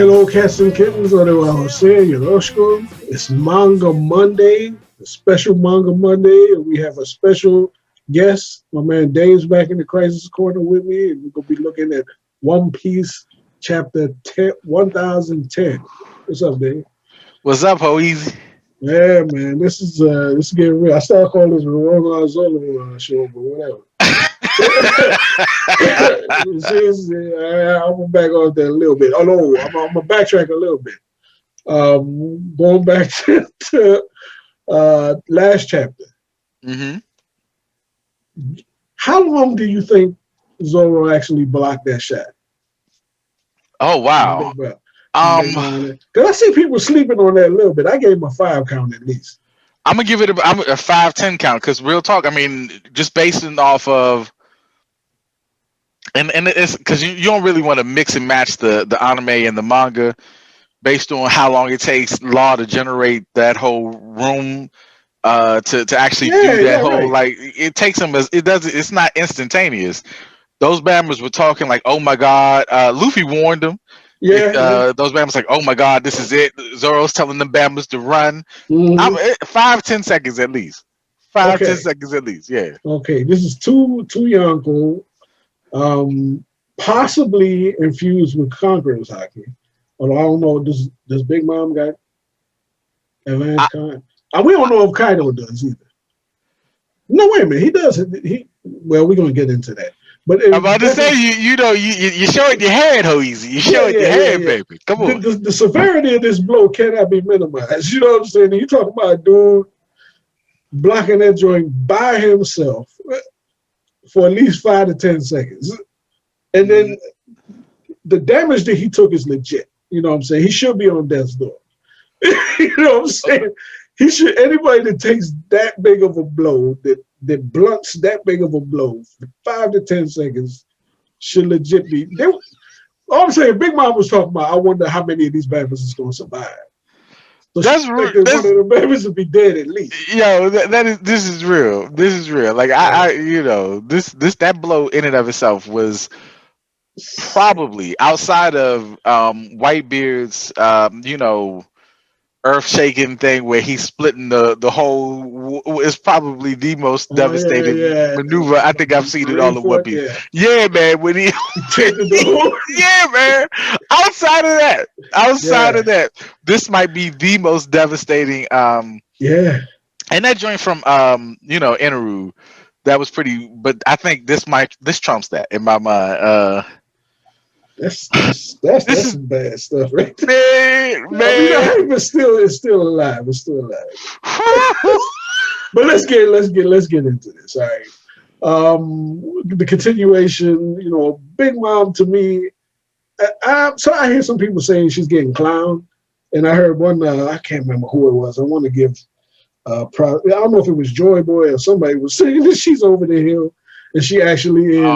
Hello, cats and kittens. Hello, Jose Yoroshko. It's Manga Monday, a special Manga Monday. And we have a special guest. My man Dave's back in the Crisis Corner with me. And we're going to be looking at One Piece chapter 1010. What's up, Dave? What's up, Ho Easy? Yeah, man. This is getting real. I started calling this Roronoa Zoro show, but whatever. Seriously, I'm gonna back off that a little bit. Oh no, I'm gonna backtrack a little bit. Going back to last chapter. Mm-hmm. How long do you think Zoro actually blocked that shot? Oh wow. Because I see people sleeping on that a little bit. I gave him a 5 count at least. I'm gonna give it I'm a 5-10 count because real talk. I mean, just basing off of and it's because you don't really want to mix and match the anime and the manga based on how long it takes Law to generate that whole room to actually do that whole right. like it takes them as it's not instantaneous. Those Bammers were talking like, oh my god, Luffy warned them. Those Bammers like, oh my god, this is it. Zoro's telling them Bammers to run. Mm-hmm. 5-10 seconds at least. 5-10 seconds at least. Yeah. Okay, this is too young, possibly infused with Conqueror's hockey. Although I don't know, does Big Mom got advanced kind? We don't know if Kaido does either. No, wait a minute, he does. Well, we're gonna get into that. But I'm about to say you showing your head, Ho Easy. You showing your head, baby. Come on. The severity of this blow cannot be minimized. You know what I'm saying? You talking about a dude blocking that joint by himself for at least 5 to 10 seconds. And then the damage that he took is legit. You know what I'm saying? He should be on death's door. You know what I'm saying? Anybody that takes that big of a blow, that blunts that big of a blow for 5 to 10 seconds should legit be. All I'm saying, Big Mom was talking about, I wonder how many of these babies is going to survive. So that's one of the babies would be dead at least. Yo, this is real. This is real. Like that blow in and of itself was probably outside of Whitebeard's earth shaking thing where he's splitting the whole is probably the most devastating maneuver I think I've seen in all of One Piece. Yeah, man. When he yeah, man. Outside of that, this might be the most devastating. And that joint from Inaru, that was pretty. But I think this trumps that in my mind. That's some bad stuff, right? Man. But it's still alive. It's still alive. But let's get into this. All right. The continuation. Big Mom to me. So I hear some people saying she's getting clowned, and I heard one. I can't remember who it was. I want to give. I don't know if it was Joy Boy or somebody was saying that she's over the hill, and she actually is.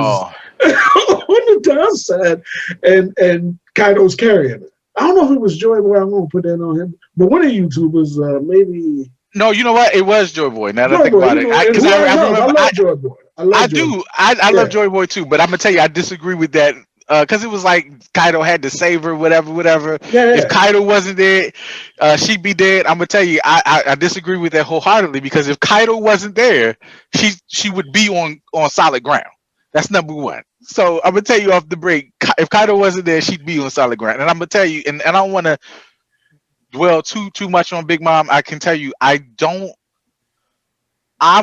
On the downside, and Kaido's carrying it. I don't know if it was Joy Boy. I'm gonna put that on him, but one of the YouTubers, maybe. No, you know what? It was Joy Boy. Now that I think about it, because I love Joy Boy. I love Joy Boy too, but I'm gonna tell you, I disagree with that. Because it was like Kaido had to save her, whatever. If Kaido wasn't there, she'd be dead. I'm gonna tell you, I disagree with that wholeheartedly. Because if Kaido wasn't there, she would be on solid ground. That's number one. So I'm gonna tell you off the break. If Kaido wasn't there, she'd be on solid ground. And I'm gonna tell you, and I don't want to dwell too much on Big Mom. I can tell you, I'm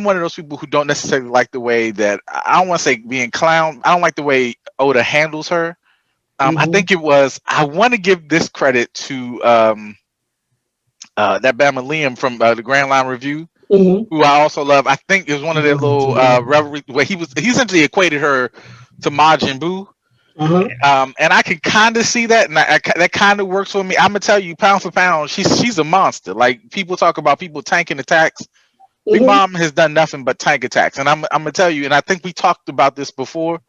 one of those people who don't necessarily like the way that I don't want to say being clown. I don't like the way Oda handles her. I think it was. I want to give this credit to that Bama Liam from the Grand Line Review, who I also love. I think it was one of their little revelry where he essentially equated her to Majin Buu. And I can kind of see that, and that kind of works for me. I'm gonna tell you, pound for pound, she's a monster. Like people talk about people tanking attacks. Big Mom has done nothing but tank attacks, and I'm gonna tell you, and I think we talked about this before.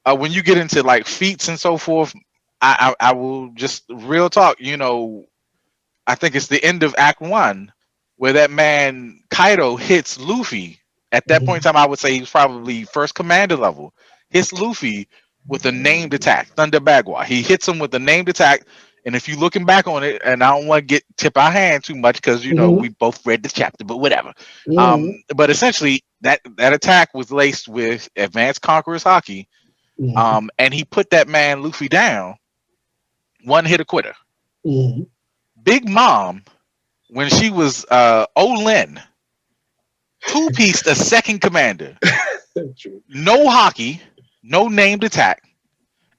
When you get into like feats and so forth, I will just real talk. I think it's the end of Act 1 where that man Kaido hits Luffy. At that point in time, I would say he was probably first commander level. Hits Luffy with a named attack, Thunder Bagua. He hits him with a named attack. And if you're looking back on it, and I don't want to get tip our hand too much because we both read the chapter, but whatever. Mm-hmm. But essentially that attack was laced with Advanced Conqueror's Hockey. Mm-hmm. And he put that man Luffy down, one hit a quitter. Mm-hmm. Big Mom, when she was Olin, two-pieced a second commander, no hockey, no named attack,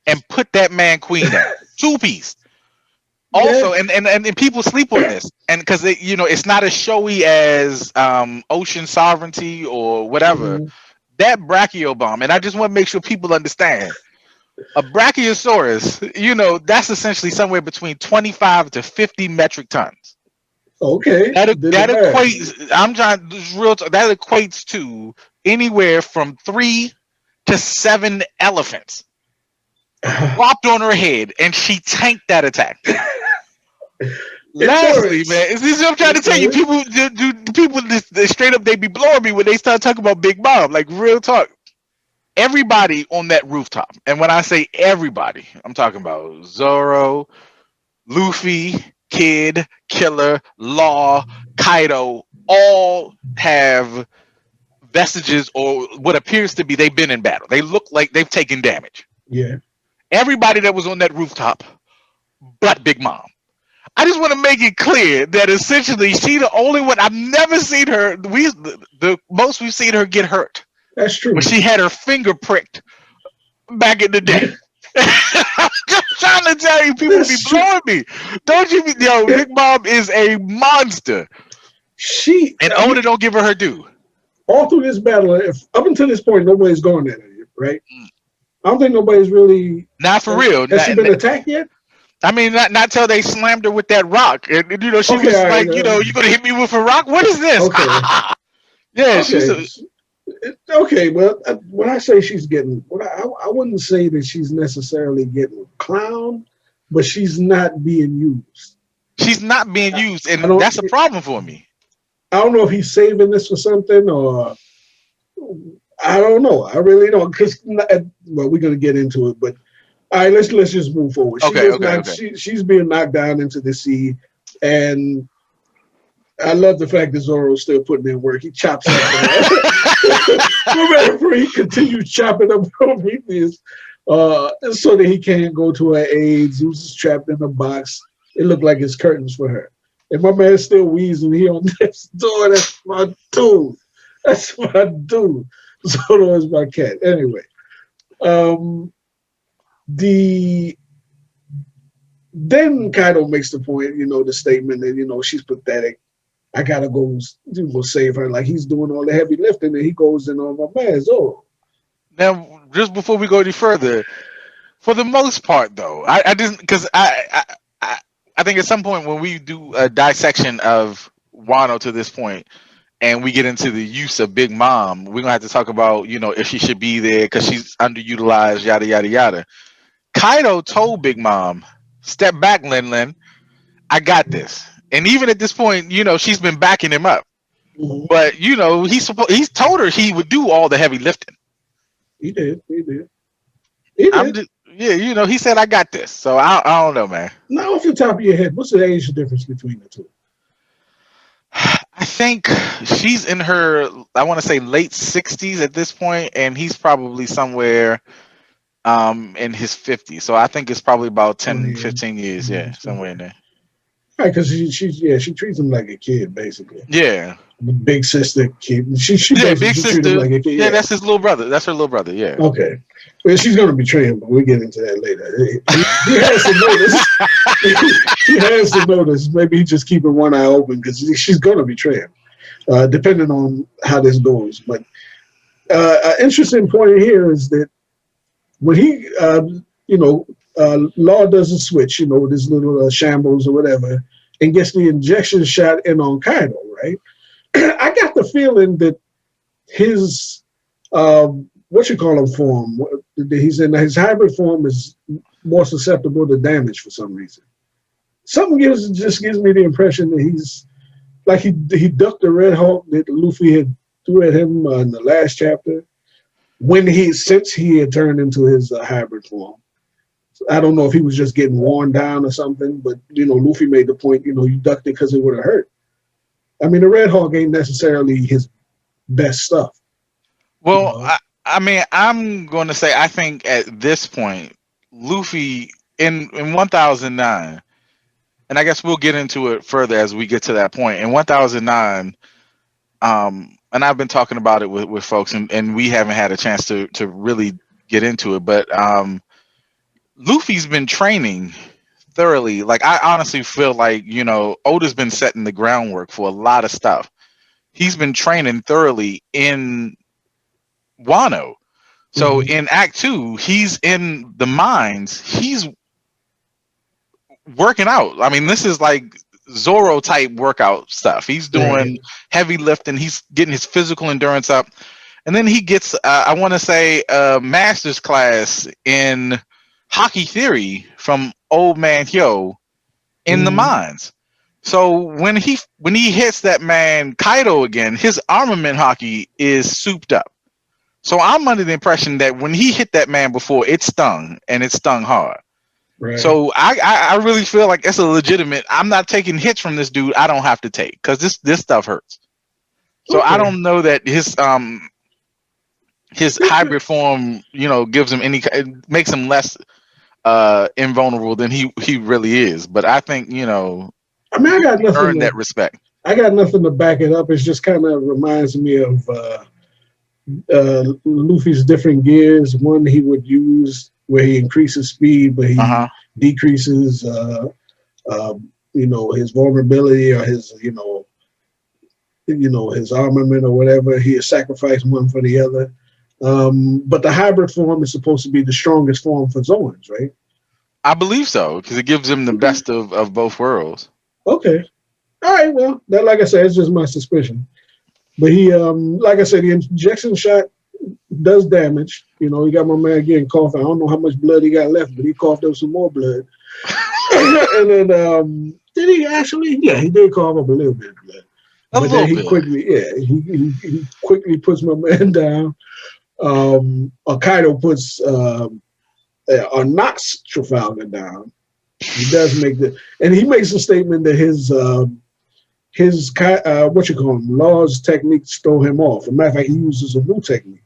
and put that man Queen down. Two-piece. Also, Yeah. and people sleep on this, and because it's not as showy as Ocean Sovereignty or whatever. Mm-hmm. That Brachio bomb, and I just want to make sure people understand. A Brachiosaurus, that's essentially somewhere between 25 to 50 metric tons. Okay. That Did the that math. equates. I'm trying this real. That equates to anywhere from 3 to 7 elephants dropped on her head, and she tanked that attack. Lastly, Endurance. man, this is what I'm trying to tell you. People, people just straight up, they be blowing me when they start talking about Big Mom. Like real talk. Everybody on that rooftop, and when I say everybody, I'm talking about Zoro, Luffy, Kid, Killer, Law, Kaido, all have vestiges or what appears to be they've been in battle. They look like they've taken damage. Yeah. Everybody that was on that rooftop, but Big Mom. I just want to make it clear that essentially she the only one. I've never seen her. The most we've seen her get hurt. That's true. When she had her finger pricked back in the day. I'm just trying to tell you, people be blowing me. Don't you? Big Mom is a monster. Oda don't give her her due. All through this battle, up until this point, nobody's going at it, right? I don't think nobody's really. Not for real. Has she been attacked yet? I mean, not till they slammed her with that rock, and she was like, you gonna hit me with a rock? What is this? Okay. Yeah, okay. Okay, well, when I say she's getting, I wouldn't say that she's necessarily getting clowned, but she's not being used. She's not being used, and that's a problem for me. I don't know if he's saving this for something, or I don't know. I really don't, because we're gonna get into it, but all right, let's just move forward. She's being knocked down into the sea, and I love the fact that Zoro's still putting in work. He chops up. Remember, he continues chopping up Prometheus so that he can't go to her aids. He was just trapped in a box. It looked like it's curtains for her. And my man's still wheezing here on this door. That's my dude. That's my dude. Zoro is my cat. Anyway, then Kaido makes the point, the statement that, she's pathetic. I gotta go save her. Like he's doing all the heavy lifting, and he goes in on my man Zoro. Now, just before we go any further, for the most part, though, I didn't, because I think at some point when we do a dissection of Wano to this point, and we get into the use of Big Mom, we're gonna have to talk about if she should be there because she's underutilized, yada yada yada. Kaido told Big Mom, "Step back, Lin Lin. I got this." And even at this point, she's been backing him up. Mm-hmm. But he's told her he would do all the heavy lifting. He did. He said, "I got this." So I don't know, man. Now, off the top of your head, what's the age difference between the two? I think she's in her, I want to say late 60s at this point, and he's probably somewhere in his 50s. So I think it's probabably about 10, 15 years, somewhere in there. Right, because she treats him like a kid, basically. Yeah. The big sister kid. She big sister. Like a kid. Yeah, that's his little brother. That's her little brother. Yeah. Okay. Well, she's gonna betray him, but we'll get into that later. He has to notice. He has to notice. Maybe he's just keeping one eye open because she's gonna betray him, depending on how this goes. But an interesting point here is that when he, Law does a switch, with his little shambles or whatever, and gets the injection shot in on Kaido, right? I got the feeling that his form, he's in his hybrid form is more susceptible to damage for some reason. Something just gives me the impression that he's like he ducked the Red Hawk that Luffy had threw at him in the last chapter. since he had turned into his hybrid form. I don't know if he was just getting worn down or something, but Luffy made the point, you ducked it because it would have hurt. I mean, the Red Hawk ain't necessarily his best stuff. Well, I mean, I'm going to say I think at this point, Luffy in 1009, and I guess we'll get into it further as we get to that point. In 1009, and I've been talking about it with folks, and we haven't had a chance to really get into it, but Luffy's been training thoroughly. Like, I honestly feel like, Oda's been setting the groundwork for a lot of stuff. He's been training thoroughly in Wano. So in Act 2, he's in the mines. He's working out. I mean, this is like Zoro type workout stuff. He's doing heavy lifting. He's getting his physical endurance up. And then he gets, I want to say, a master's class in hockey theory from Old Man Hyo in the mines. So when he hits that man Kaido again, his armament hockey is souped up. So I'm under the impression that when he hit that man before, it stung, and it stung hard. Right. So I really feel like it's a legitimate. I'm not taking hits from this dude. I don't have to take because this stuff hurts. So I don't know that his hybrid form, gives him it makes him less invulnerable than he really is. But I think I mean, I got nothing earned that respect. I got nothing to back it up. It just kind of reminds me of Luffy's different gears. One he would use where he increases speed, but he decreases, his vulnerability or his, his armament or whatever. He has sacrificed one for the other. But the hybrid form is supposed to be the strongest form for Zoans, right? I believe so, because it gives him the best of both worlds. Okay. All right. Well, that, like I said, it's just my suspicion. But he, like I said, the injection shot does damage. He got my man getting coughing. I don't know how much blood he got left, but he coughed up some more blood. And then, did he actually? Yeah, he did cough up a little bit of blood. But then he quickly puts my man down. Kaido puts or knocks Trafalgar down. He does make and he makes a statement that his Law's techniques throw him off. As a matter of fact, he uses a new technique.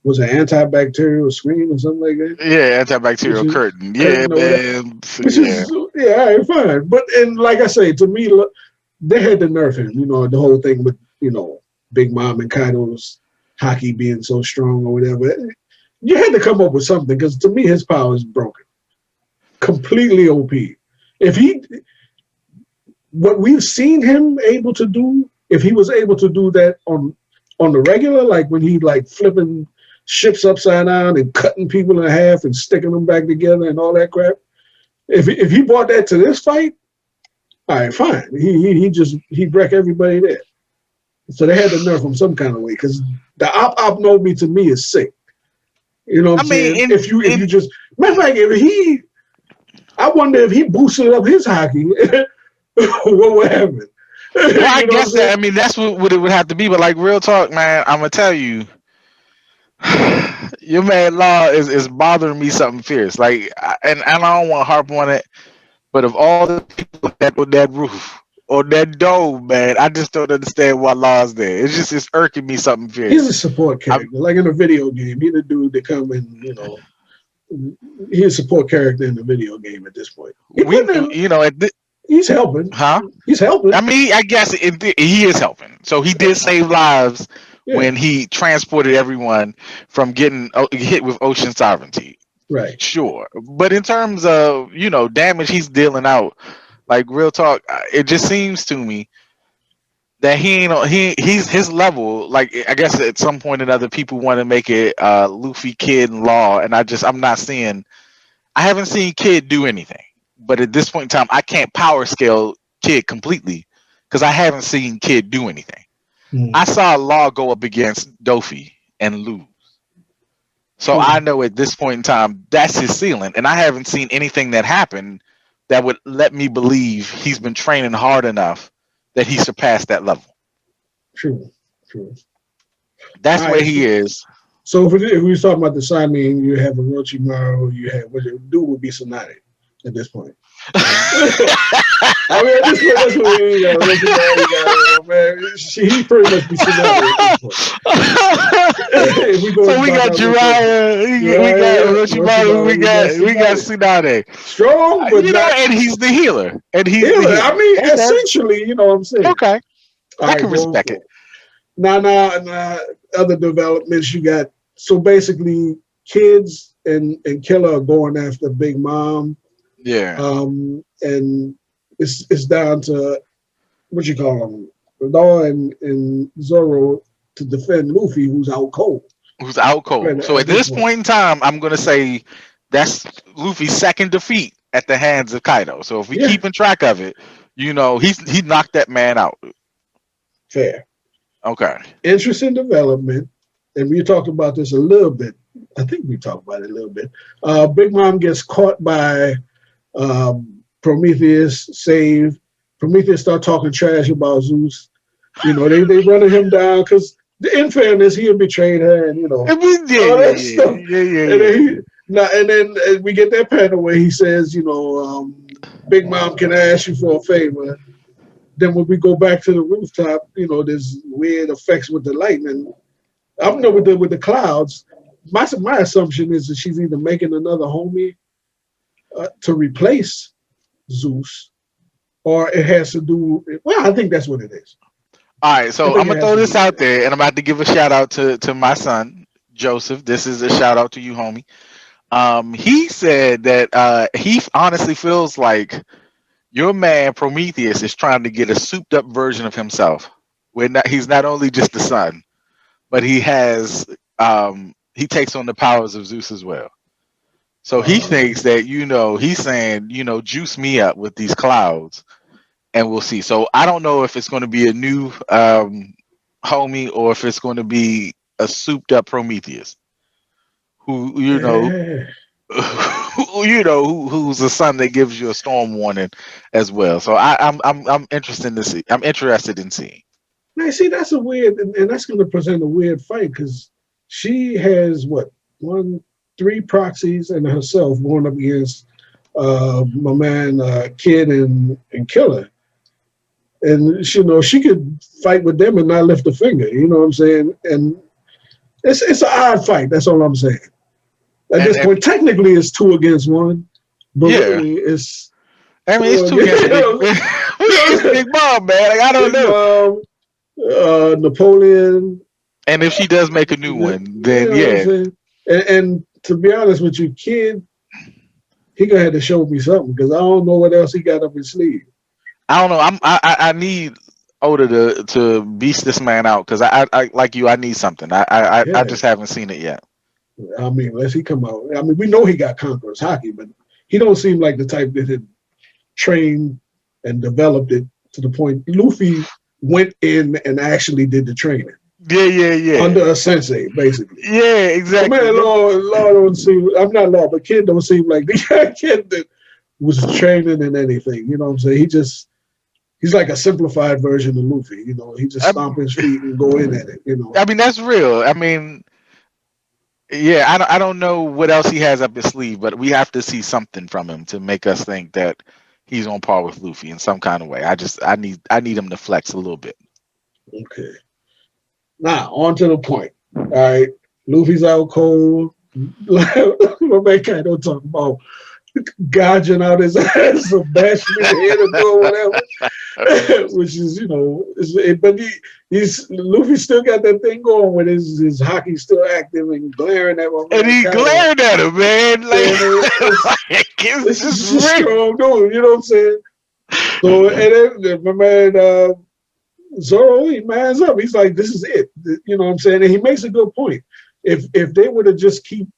Was it antibacterial screen or something like that? Yeah, antibacterial curtain. Yeah, man. All right, fine. But and like I say, to me, they had to nerf him. The whole thing with Big Mom and Kaido's hockey being so strong or whatever. You had to come up with something because to me, his power is broken, completely OP. What we've seen him able to do, if he was able to do that on the regular, like when he flipping ships upside down and cutting people in half and sticking them back together and all that crap, if he brought that to this fight, all right, fine. He'd wreck everybody there. So they had to nerf him some kind of way because the op Nomi to me is sick. You know what I'm saying? If you just matter of fact, I wonder if he boosted up his hockey. What would happen? Well, I guess that. I mean, that's what it would have to be. But like real talk, man, I'm gonna tell you, your man Law is bothering me something fierce. Like, and I don't want to harp on it, but of all the people that on that roof or that dome, man, I just don't understand why Law's there. It's irking me something fierce. He's a support character, like in a video game. He's the dude that come and he's a support character in the video game at this point. He's helping. Huh? He's helping. I mean, I guess he is helping. So he did save lives when he transported everyone from getting hit with ocean sovereignty. Right. Sure. But in terms of, damage he's dealing out, like real talk, it just seems to me that he's his level. Like, I guess at some point or another, people want to make it Luffy, Kid, and Law, and I haven't seen Kid do anything. But at this point in time, I can't power scale Kid completely because I haven't seen Kid do anything. I saw Law go up against Dofi and lose. So I know at this point in time, that's his ceiling. And I haven't seen anything that happened that would let me believe he's been training hard enough that he surpassed that level. True. That's where he is. So if we was talking about the signing, you have Orochimaru, you have what you do would be Tsunade at this point. I mean, at this point, that's what you got. Orochimaru, you got man. He pretty much be Tsunade at this point. If we go So we back got out real quick, Jiraiya, we got Uriah, Orochimaru, Orochimaru, we got Tsunade. Tsunade. Strong, but You know, not and he's the healer, and he's the healer. I healer. mean, Okay, essentially, you know what I'm saying. okay, All I right, can going respect it. forward. Now, other developments you got. So basically, kids and Killer are going after Big Mom, Yeah, and it's down to what you call them, Roronoa and Zoro to defend Luffy, who's out cold who's out cold. So at at this this point. point in time, I'm gonna say that's Luffy's second defeat at the hands of Kaido. So if we Yeah, keeping track of it, you know, he knocked that man out. fair. Okay. Interesting development, and we talked about this a little bit. I think we talked about it a little bit. Big Mom gets caught by Prometheus, saved. Prometheus start talking trash about Zeus. You know, they running him down because, in fairness, he had betrayed her, and I mean, yeah, all yeah, that yeah, stuff. yeah, yeah, And then yeah. we get that panel where he says, Big Mom, can I ask you for a favor? Then when we go back to the rooftop, there's weird effects with the lightning. I don't know with the clouds. My assumption is that she's either making another homie to replace Zeus, or it has to do. Well, I think that's what it is. All right, I so I'm think it gonna has throw to do this with out that. there, and I'm about to give a shout out to my son Joseph. This is a shout out to you, homie. He said that he honestly feels like your man Prometheus is trying to get a souped up version of himself. He's not only just the son, but he takes on the powers of Zeus as well. So he thinks that he's saying juice me up with these clouds, and we'll see. So I don't know if it's going to be a new homie or if it's going to be a souped up Prometheus who Yeah. who's the son that gives you a storm warning as well. So I'm interested to see. I'm interested in seeing. Now, see, that's a weird, and that's going to present a weird fight because she has what three proxies and herself going up against my man Kid and Killer, and she could fight with them and not lift a finger. You know what I'm saying? And it's an odd fight. That's all I'm saying. At this And point, technically, it's two against one, but yeah, really, it's I mean it's four two against. against a big against a big mom, man. Like, I don't Big know. Mom, Napoleon. And if she does make a new You one, then know what I'm yeah, saying? And to be honest with you, Kid, he gonna have to show me something because I don't know what else he got up his sleeve. I don't know. I need Oda to beast this man out because I like you. I need something. I Yeah, just haven't seen it yet. I mean, unless he come out. I mean, we know he got Conqueror's hockey, but he don't seem like the type that had trained and developed it to the point. Luffy went in and actually did the training Yeah. under a sensei, basically. Yeah, My exactly. man, Law don't seem. I'm not Law, but Kid don't seem like the kid that was training in anything. You know what I'm saying? He's like a simplified version of Luffy. He just I, stomp his feet and go in at it. I mean that's real. I mean, yeah, I don't know what else he has up his sleeve, but we have to see something from him to make us think that he's on par with Luffy in some kind of way. I need him to flex a little bit. Okay. Now, on to the point. All right. Luffy's out cold. My man Kaido talking about gouging out his ass or bashing his head or doing whatever, which is, but he's Luffy still got that thing going with his hockey still active and glaring at my And man he Kaido. glared at him, man. Like, This it's is a just real. strong dude, you know what I'm saying? So, and then my man Zoro, he mans up. He's like, this is it. You know what I'm saying? And he makes a good point. If they were to just keep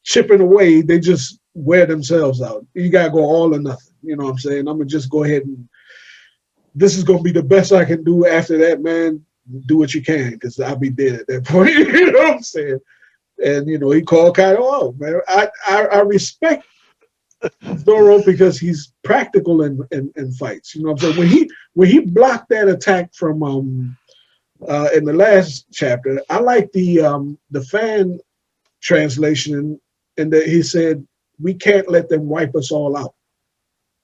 chipping away, they just wear themselves out. You gotta go all or nothing. You know what I'm saying? I'm gonna just go ahead and this is gonna be the best I can do. After that, man, do what you can because I'll be dead at that point. You know what I'm saying? And he called Kaido out, man. I respect Zoro because he's practical in fights. You know what I'm saying? When he blocked that attack from in the last chapter. I like the fan translation, and that he said we can't let them wipe us all out.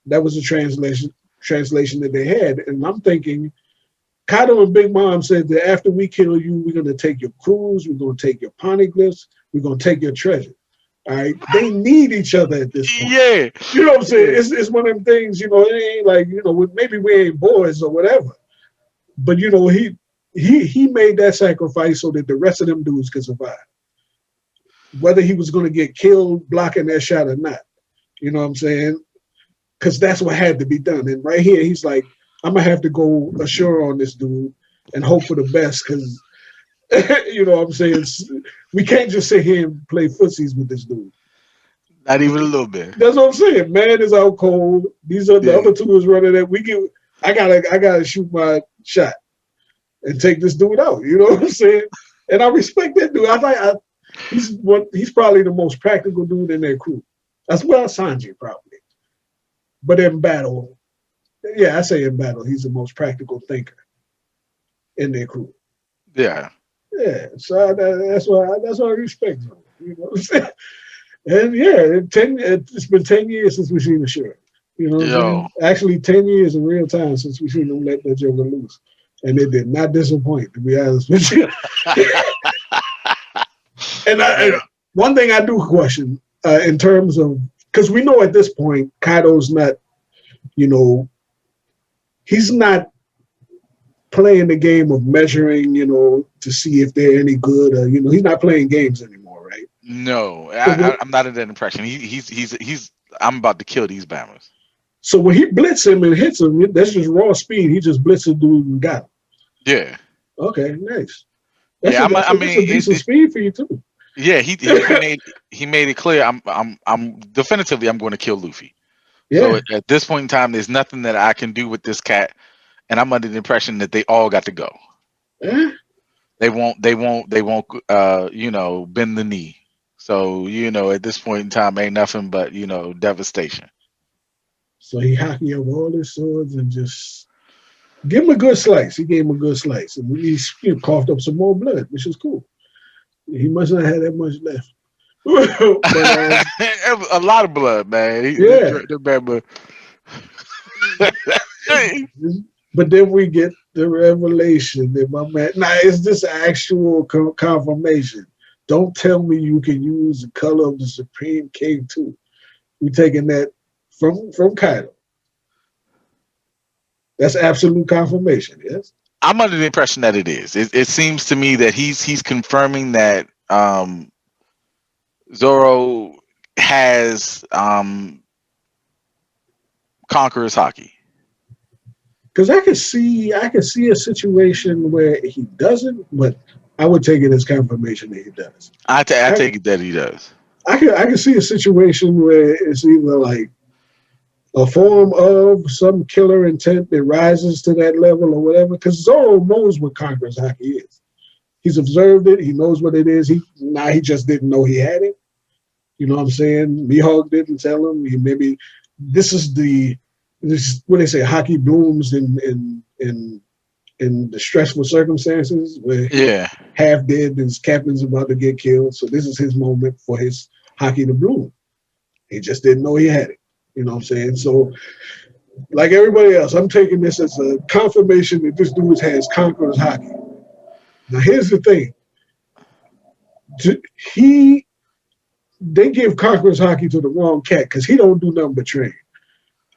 That was the translation that they had, and I'm thinking Kaido and Big Mom said that after we kill you, we're gonna take your crews, we're gonna take your poneglyphs, we're gonna take your treasure. All right, they need each other at this point. Yeah, You know what I'm saying? yeah, It's one of them things. It ain't like maybe we ain't boys or whatever, but he made that sacrifice so that the rest of them dudes could survive, whether he was gonna get killed blocking that shot or not. You know what I'm saying? Because that's what had to be done. And right here, he's like, I'm gonna have to go ashore on this dude and hope for the best. Because you know what I'm saying? We can't just sit here and play footsies with this dude. not even a little bit. That's what I'm saying. Man is out cold. These are the Yeah, other two is running that we can. I gotta shoot my shot and take this dude out. You know what I'm saying? And I respect that dude. He's probably the most practical dude in their crew. As well as Sanji probably. But in battle, yeah, I say in battle, he's the most practical thinker in their crew. yeah. Yeah, so that's why I respect him. You know what I'm saying? And yeah, it's been 10 years since we've seen the shirt. You know what I'm Yo, saying? Actually, 10 years in real time since we've seen them let that Joker loose, and it did not disappoint. To be honest with you, and man. one thing I do question in terms of because we know at this point Kaido's not, you know, he's not playing the game of measuring, to see if they're any good or, he's not playing games anymore, right? No, So when, I'm not in that impression. He's. I'm about to kill these Bammers. so when he blitz him and hits him, that's just raw speed. He just blitzes dude and got him. Yeah, Okay, nice. That's yeah. a, that's I a, that's a mean, decent speed for you too. yeah. He made it clear. I'm definitively I'm going to kill Luffy. So Yeah. at this point in time, there's nothing that I can do with this cat, and I'm under the impression that they all got to go. Eh? They won't. Bend the knee. So at this point in time, ain't nothing but devastation. So he hockey up all his swords and just give him a good slice. He gave him a good slice, and he coughed up some more blood, which is cool. He must not have that much left. But A lot of blood, man. yeah. Remember. But then we get the revelation that my man. Now, is this actual confirmation? Don't tell me you can use the color of the Supreme King too. We're taking that from Kaido. That's absolute confirmation. Yes. I'm under the impression that it is. It seems to me that he's confirming that Zoro has Conqueror's hockey. Because I could see a situation where he doesn't, but I would take it as confirmation that he does. I I take it that he does. I could see a situation where it's either like a form of some killer intent that rises to that level or whatever. Because Zoro knows what Conqueror's hockey is. He's observed it. He knows what it is. He just didn't know he had it. You know what I'm saying? Mihawk didn't tell him. Maybe this is what they say. Hockey blooms in the stressful circumstances where Yeah. half dead, his captain's about to get killed. So this is his moment for his hockey to bloom. He just didn't know he had it. You know what I'm saying? So, like everybody else, I'm taking this as a confirmation that this dude has Conqueror's hockey. Now, here's the thing: he they give Conqueror's hockey to the wrong cat because he don't do nothing but train,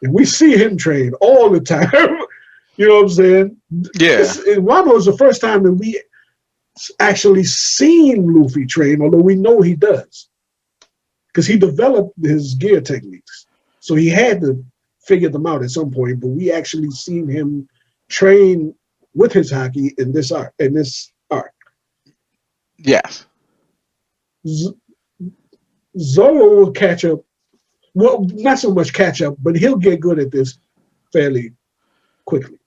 and we see him train all the time. You know what I'm saying? Yeah. Wano is the first time that we actually seen Luffy train, although we know he does, because he developed his gear techniques. So he had to figure them out at some point, but we actually seen him train with his hockey in this arc. Yes. Zoro will catch up. Well, not so much catch up, but he'll get good at this fairly quickly,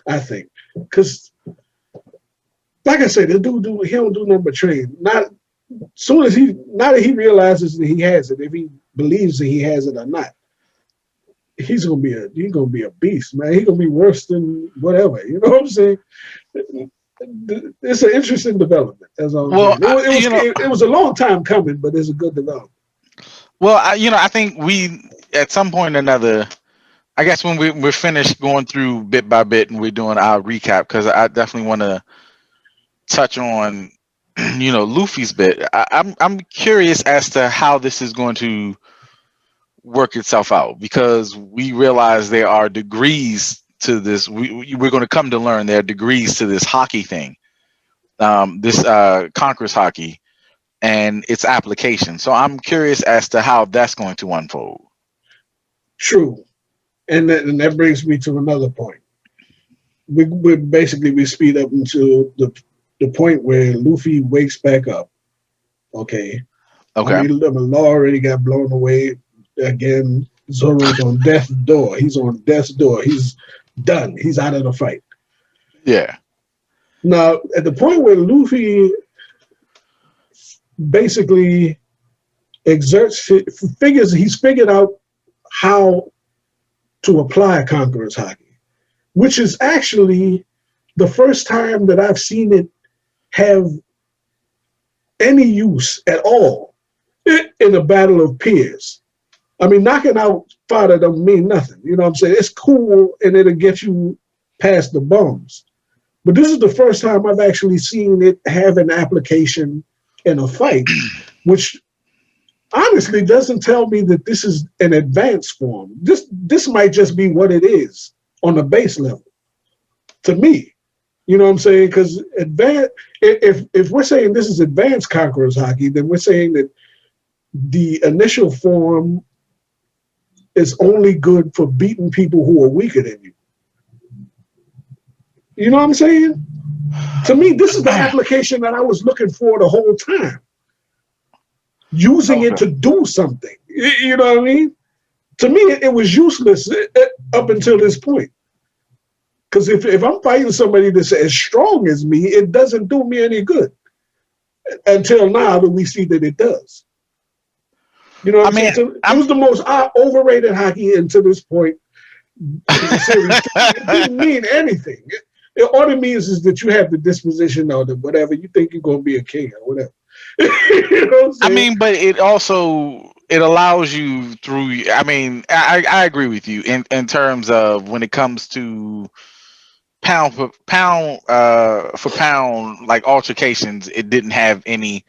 I think. Because, like I said, the dude he don't do nothing but train. Not soon as now that he realizes that he has it, if he believes that he has it or not, he's gonna be a beast, man. He's gonna be worse than whatever. You know what I'm saying? it's an interesting development. That's all I'm Well, saying. It was a long time coming, but it's a good development. I think we at some point or another. I guess when we're finished going through bit by bit and we're doing our recap, because I definitely want to touch on, Luffy's bit. I'm curious as to how this is going to work itself out because we realize there are degrees to this. We're going to come to learn there are degrees to this hockey thing, this Conquerors hockey and its application. So I'm curious as to how that's going to unfold. True, and that brings me to another point. We speed up into the point where Luffy wakes back up. Okay, Okay. the law already got blown away again. Zoro's on death's door. He's on death's door. He's done. He's out of the fight. Yeah. Now, at the point where Luffy basically he's figured out how to apply Conqueror's Haki, which is actually the first time that I've seen it have any use at all in a battle of peers. I mean, knocking out fodder don't mean nothing. You know what I'm saying? It's cool and it'll get you past the bums. But this is the first time I've actually seen it have an application in a fight, which honestly doesn't tell me that this is an advanced form. This might just be what it is on the base level. To me, you know what I'm saying? Because if we're saying this is advanced Conqueror's Haki, then we're saying that the initial form is only good for beating people who are weaker than you. You know what I'm saying? To me, this is the application that I was looking for the whole time. Using it to do something. You know what I mean? To me, it was useless up until this point. Because if I'm fighting somebody that's as strong as me, it doesn't do me any good. Until now that we see that it does. You know what I'm saying? It was the most overrated hockey until this point in the series. It didn't mean anything. All it means is that you have the disposition or the whatever. You think you're going to be a king or whatever. You know what I'm saying? But it allows you through. I agree with you in terms of when it comes to pound for pound like altercations. It didn't have any,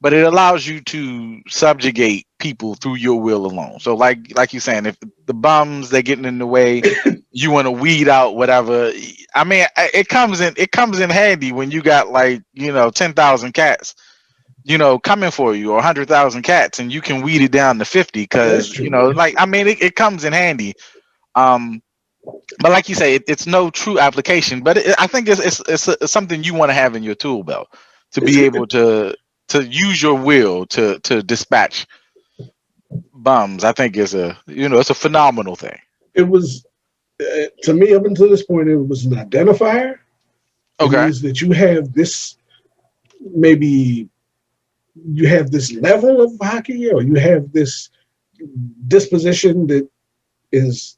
but it allows you to subjugate people through your will alone. So like you're saying, if the bums they're getting in the way, you want to weed out whatever. It comes in handy when you got 10,000 cats coming for you or 100,000 cats and you can weed it down to 50 because it comes in handy. But like you say, it's no true application, but I think it's something you want to have in your tool belt to be able to use your will to dispatch bums. I think it's a phenomenal thing. It was to me up until this point, it was an identifier. It means that you have this maybe. You have this level of hockey, or you have this disposition that is,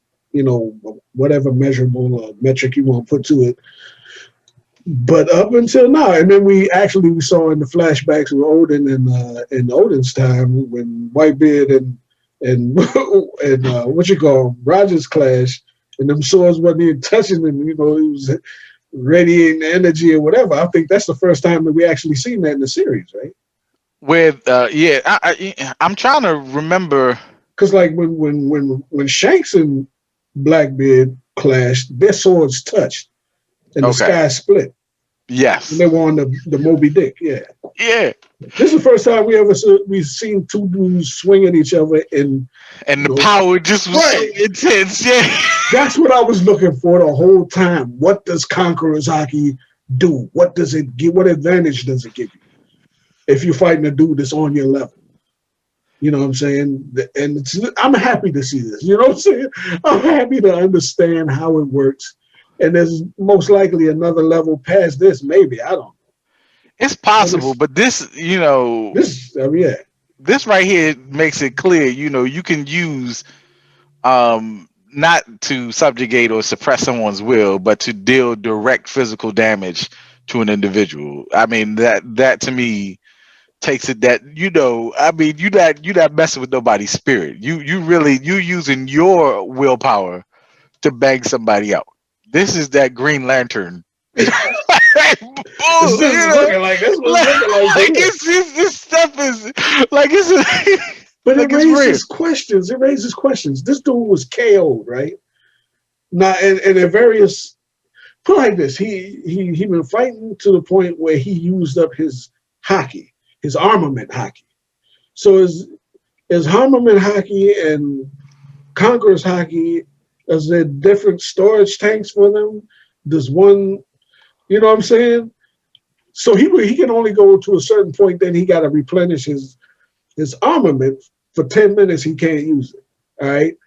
whatever measurable or metric you want to put to it. But up until now, and then we saw in the flashbacks of Odin and in Odin's time when Whitebeard and what you call Rogers clash, and them swords wasn't even touching him. It was radiating energy or whatever. I think that's the first time that we actually seen that in the series, right? With I'm trying to remember because when Shanks and Blackbeard clashed, their swords touched and the sky split. Yes, and they were on the Moby Dick. Yeah. This is the first time we've seen two dudes swing at each other and the power just was so intense. Yeah, that's what I was looking for the whole time. What does Conqueror's Haki do? What does it give? What advantage does it give you if you're fighting a dude that's on your level? You know what I'm saying? And I'm happy to see this. You know what I'm saying? I'm happy to understand how it works. And there's most likely another level past this. Maybe I don't know. It's possible, but this right here makes it clear. You can use not to subjugate or suppress someone's will, but to deal direct physical damage to an individual. I mean, that to me takes it that, I mean, you not messing with nobody's spirit. You really, you using your willpower to bang somebody out. This is that Green Lantern. It's Bull, just looking like that's what it's like, looking like for real. this stuff is like But it like it's real. raises questions. It raises questions. This dude was KO'd, right? Now, and in various, put it like this, he been fighting to the point where he used up his hockey, his armament hockey. So is armament hockey and Conqueror's hockey, is there different storage tanks for them? Does one, you know what I'm saying? So he can only go to a certain point, then he got to replenish his armament for 10 minutes. He can't use it. All right.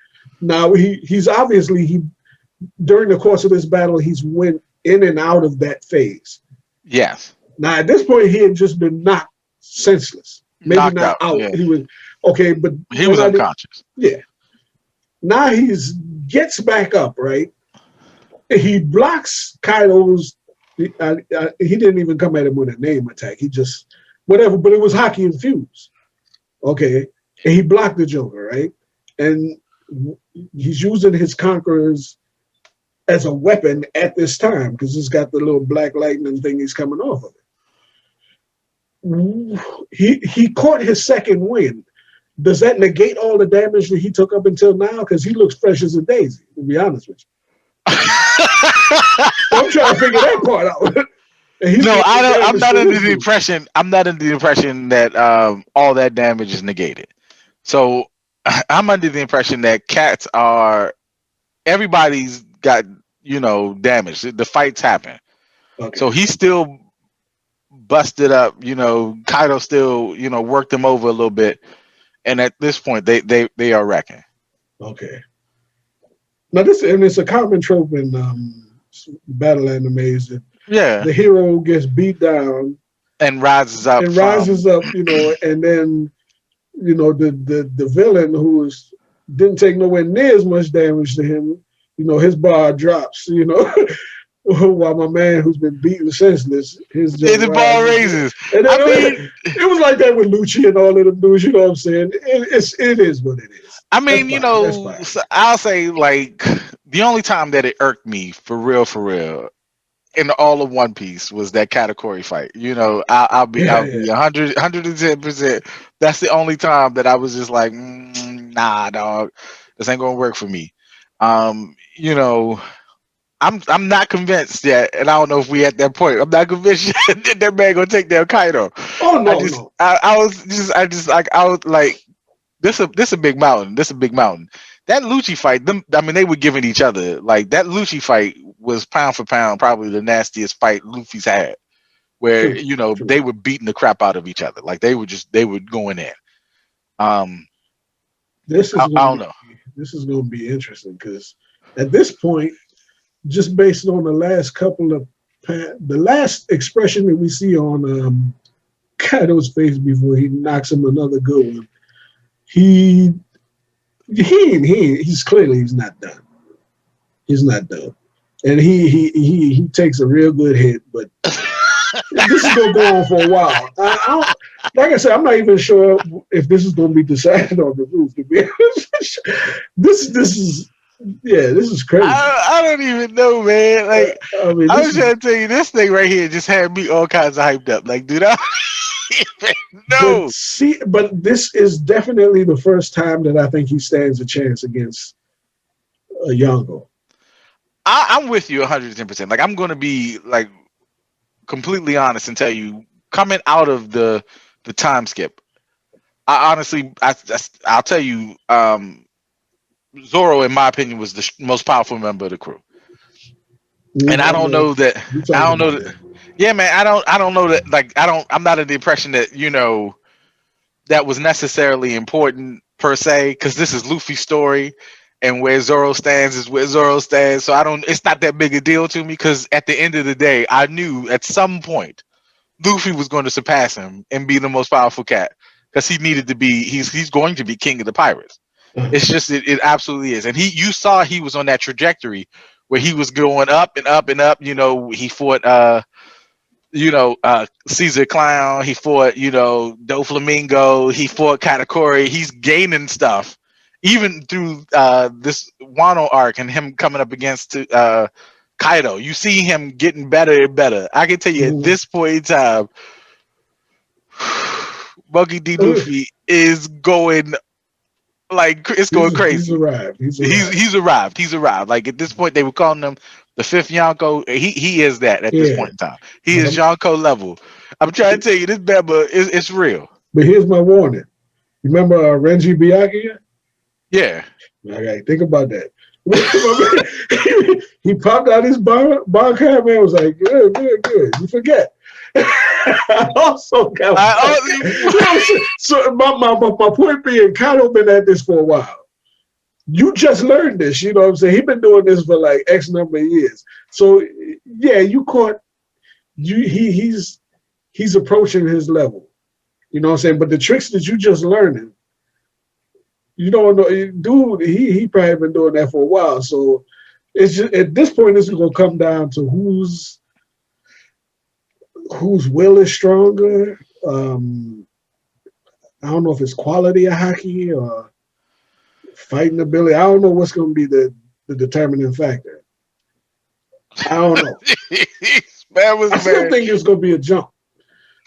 Now he's obviously during the course of this battle, he's went in and out of that phase. Yes. Now at this point, he had just been knocked senseless. Maybe Knocked not out. out. Yeah. He was okay, but He was unconscious. yeah. Now he's gets back up, right? He blocks Kaido's. He didn't even come at him with a name attack. He just whatever, but it was hockey infused. Okay, and he blocked the Joker, right? And he's using his Conquerors as a weapon at this time because it's got the little black lightning thing he's coming off of it. He caught his second wind. Does that negate all the damage that he took up until now? Because he looks fresh as a daisy, to be honest with you. So I'm trying to figure that part out. No, I don't. I'm not under the impression. I'm not under the impression that all that damage is negated. So I'm under the impression that cats are. Everybody's got damage. The fights happen. Okay. So he's still busted up. Kaido still worked him over a little bit, and at this point they are wrecking. Okay. Now it's a common trope in battle animes. Yeah. The hero gets beat down and rises up. And then the villain who didn't take nowhere near as much damage to him, his bar drops, while my man who's been beaten senseless, the bar raises. And then it was like that with Lucci and all of them dudes, you know what I'm saying? It is what it is. I mean, I'll say like the only time that it irked me for real in all of One Piece was that Katakuri fight. I'll be 110%. That's the only time that I was just like, nah, dog, this ain't gonna work for me. I'm not convinced yet, and I don't know if we at that point. I'm not convinced yet that that man gonna take down Kaido. Oh no, I was like, this a big mountain. This a big mountain. That Lucci fight, they were giving each other like that. Lucci fight was pound for pound probably the nastiest fight Luffy's had, where True. They were beating the crap out of each other. Like they were going in. I don't know. This is going to be interesting because at this point, just based on the last couple of the last expression that we see on Kaido's face before he knocks him another good one, he's clearly not done. He's not done, and he takes a real good hit, but this is gonna go on for a while. Like I said, I'm not even sure if this is gonna be decided on the roof. To be honest, this is crazy. I don't even know, man. Like I was trying to tell you, this thing right here just had me all kinds of hyped up. Like, dude, I no. But this is definitely the first time that I think he stands a chance against a Yongo. I'm with you 110%. Like, I'm going to be like completely honest and tell you, coming out of the time skip, I honestly, I'll tell you, Zoro, in my opinion, was the most powerful member of the crew. And I don't know that. I don't know that. Yeah, man. I don't know that. Like, I'm not in the impression that that was necessarily important per se, because this is Luffy's story, and where Zoro stands is where Zoro stands. So it's not that big a deal to me, because at the end of the day, I knew at some point Luffy was going to surpass him and be the most powerful cat, because he needed to be. He's going to be king of the pirates. It's just it absolutely is, and you saw he was on that trajectory where he was going up and up and up. He fought Caesar Clown. He fought, Doflamingo. He fought Katakuri. He's gaining stuff, even through this Wano arc and him coming up against Kaido. You see him getting better and better. I can tell you at Mhm. this point in time, Monkey D. Uh, Luffy is going like it's going he's crazy. arrived. He's He's arrived. he's arrived. He's arrived. Like at this point, they were calling him the fifth Yonko. He is that at this Yeah, point in time. He but is Yonko level. I'm trying to tell you, this Bama is it's real. here's my warning. You remember Renji Byakuya? Yeah. Okay, think about that. He popped out his bar card, man. Was like, good, good, good. You forget. I also got so my point being, Kaido been at this for a while. You just learned this, you know what I'm saying? He been doing this for like X number of years. So yeah, you caught he's approaching his level. You know what I'm saying? But the tricks that you just learning, you don't know, dude. He probably been doing that for a while. So it's just at this point, it's gonna come down to whose will is stronger. I don't know if it's quality of hockey or fighting ability. I don't know what's gonna be the determining factor. I don't know. Man was I still man. think it's gonna be a jump.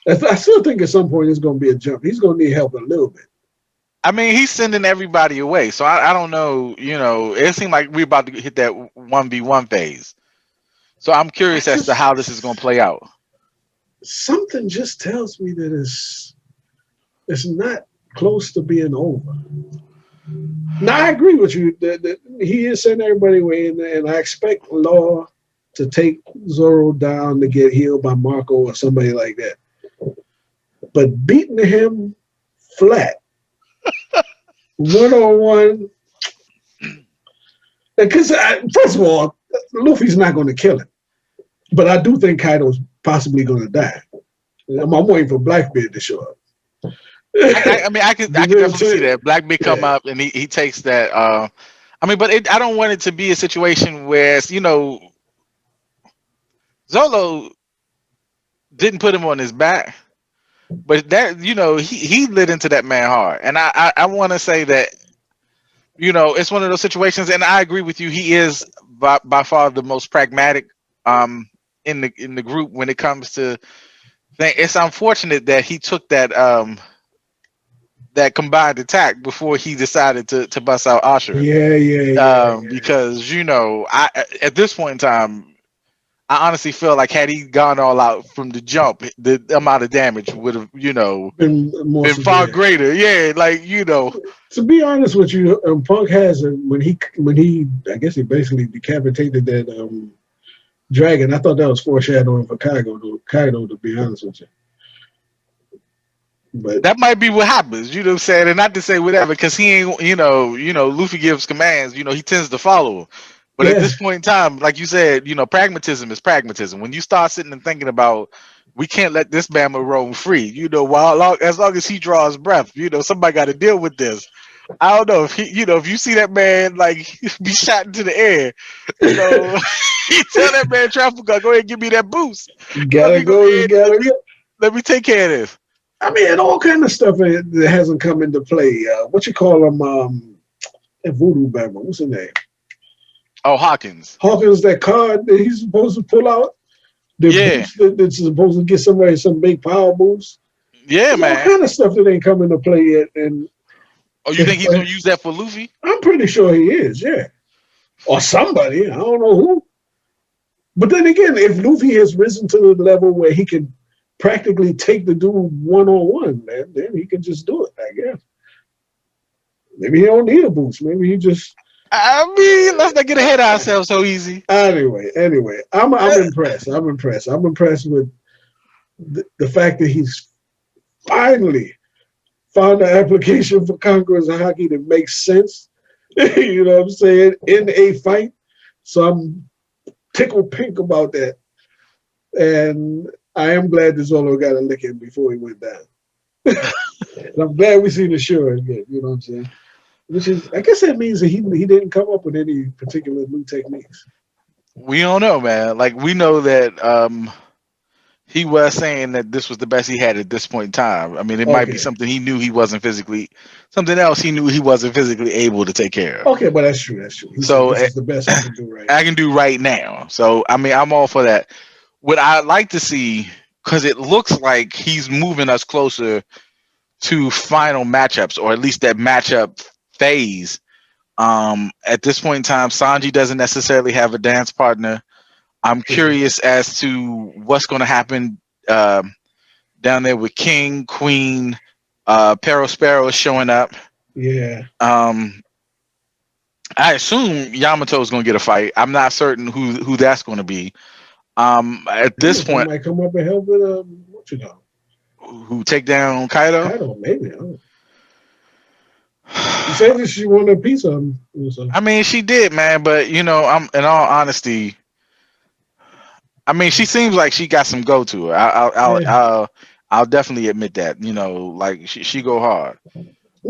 I still think at some point it's gonna be a jump. He's gonna need help a little bit. I mean, he's sending everybody away. So I don't know. It seemed like we're about to hit that 1v1 phase. So I'm curious as to how this is going to play out. Something just tells me that it's not close to being over. Now I agree with you that he is sending everybody away, and I expect Law to take Zoro down to get healed by Marco or somebody like that. But beating him flat, 1-on-1, because first of all, Luffy's not going to kill him, but I do think Kaido's possibly going to die. I'm waiting for Blackbeard to show up. I mean, I can definitely see that Blackbeard come up and he takes that. I mean, but I don't want it to be a situation where Zolo didn't put him on his back, but that he lit into that man hard, and I want to say that it's one of those situations, and I agree with you. He is by far the most pragmatic in the group when it comes to things. It's unfortunate that he took that combined attack before he decided to bust out Ashura. Yeah. Because I at this point in time, I honestly feel like had he gone all out from the jump, the amount of damage would have been far greater. Yeah, like To be honest with you, Punk has when he I guess he basically decapitated that dragon. I thought that was foreshadowing for Kaido, to be honest with you. But that might be what happens, you know what I'm saying? And not to say whatever, because he ain't, Luffy gives commands, he tends to follow. But at this point in time, like you said, pragmatism is pragmatism. When you start sitting and thinking about, we can't let this Bama roam free, as long as he draws breath, somebody got to deal with this. I don't know if if you see that man like be shot into the air, you tell that man Trafalgar, go ahead and give me that boost. Let me go ahead and let me take care of this. I mean, all kind of stuff that hasn't come into play. What you call him? Voodoo Bama. What's his name? Oh, Hawkins. Hawkins, that card that he's supposed to pull out. That's supposed to get somebody some big power boost. Yeah, man. All kind of stuff that ain't come into play yet. And you think he's gonna use that for Luffy? I'm pretty sure he is. Yeah, or somebody. I don't know who. But then again, if Luffy has risen to the level where he can practically take the dude 1-on-1, man, then he can just do it, I guess. Maybe he don't need a boost. Maybe he just. I mean, let's not get ahead of ourselves so easy. Anyway, I'm impressed. I'm impressed with the fact that he's finally found an application for Conquerors of Hockey that makes sense. You know what I'm saying? In a fight. So I'm tickled pink about that. And I am glad that Zolo got a licking before he went down. And I'm glad we seen the Shura again, you know what I'm saying? Which is, I guess that means that he didn't come up with any particular new techniques. We don't know, man. Like we know that he was saying that this was the best he had at this point in time. I mean, it might be Okay. something he knew he wasn't physically, something else he knew he wasn't physically able to take care of. Okay, but that's true. That's true. He said So this is the best I can do right I now. can do right now. So I mean, I'm all for that. What I'd like to see, because it looks like he's moving us closer to final matchups, or at least that matchup phase. At this point in time, Sanji doesn't necessarily have a dance partner. I'm Mhm. curious as to what's going to happen um, down there with King, Queen, Perospero showing up. Yeah. Um, I assume Yamato's going to get a fight. I'm not certain who that's going to be. At this He point, might come up and help with what you know. who take down Kaido? Kaido, maybe. I don't know. She said that she wanted a piece of him. So. I mean, she did, man. But I'm in all honesty. I mean, she seems like she got some go to her. Yeah. I'll definitely admit that. Like she go hard.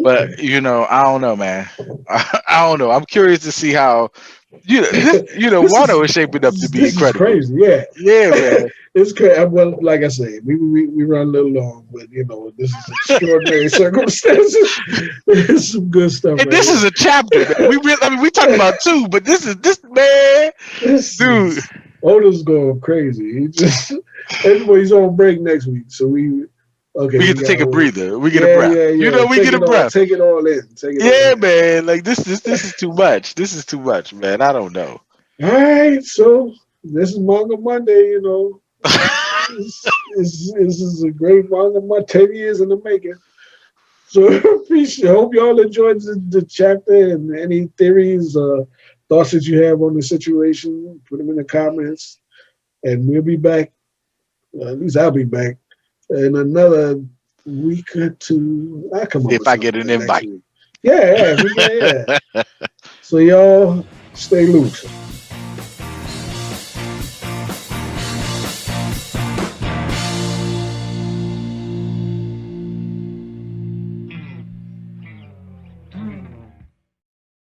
But Okay. I don't know, man. I don't know. I'm curious to see how this. this Wano is is shaping up to be this is incredible. crazy. Yeah. Yeah, man. It's crazy. Well, like I say, we run a little long, but this is extraordinary circumstances. There's some good stuff And right this is here. a chapter, man. I mean, we talking about two, but this man, This dude. is Oda's going crazy. He just everybody's on break next week, so we okay. We We get to got take a breather. We get a yeah, breath. yeah, yeah. We get a breath. Take it all in. Take it all Yeah, in. man. Like this is too much. This is too much, man. I don't know. All right, so this is Manga Monday. This is a great Manga Monday. 10 years in the making. So appreciate. Hope y'all enjoyed the chapter and any theories, thoughts that you have on the situation. Put them in the comments, and we'll be back. At least I'll be back in another week or two. I come up If with I get something an for next invite. week. Yeah, yeah, we get yeah. So y'all stay loose.